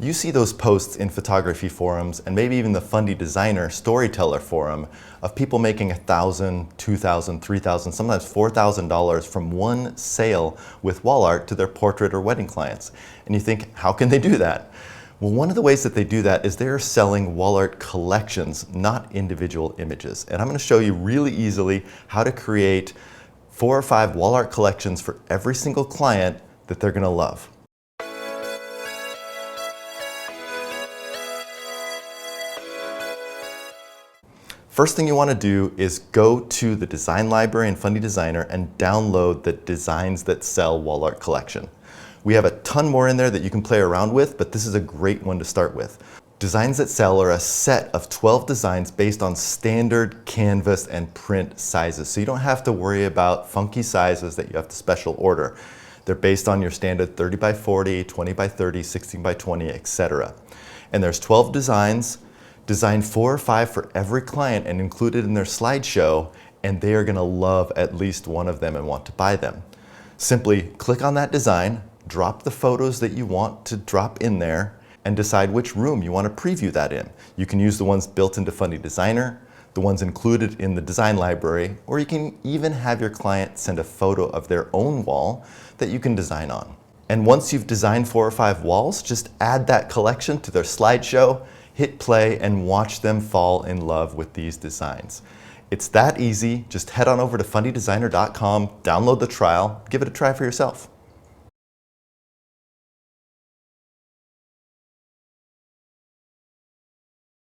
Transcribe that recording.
You see those posts in photography forums and maybe even the Fundy Designer Storyteller forum of people making $1,000, $2,000, $3,000, sometimes $4,000 from one sale with wall art to their portrait or wedding clients. And you think, how can they do that? Well, one of the ways that they do that is they're selling wall art collections, not individual images. And I'm going to show you really easily how to create 4 or 5 wall art collections for every single client that they're going to love. First thing you want to do is go to the design library in Fundy Designer and download the Designs That Sell Wall Art collection. We have a ton more in there that you can play around with, but this is a great one to start with. Designs That Sell are a set of 12 designs based on standard canvas and print sizes, so you don't have to worry about funky sizes that you have to special order. They're based on your standard 30 by 40, 20 by 30, 16 by 20, etc. And there's 12 designs. Design 4 or 5 for every client and included in their slideshow, and they are going to love at least one of them and want to buy them. Simply click on that design, drop the photos that you want to drop in there, and decide which room you want to preview that in. You can use the ones built into Fundy Designer, the ones included in the design library, or you can even have your client send a photo of their own wall that you can design on. And once you've designed 4 or 5 walls, just add that collection to their slideshow, hit play, and watch them fall in love with these designs. It's that easy. Just head on over to fundydesigner.com, download the trial, give it a try for yourself.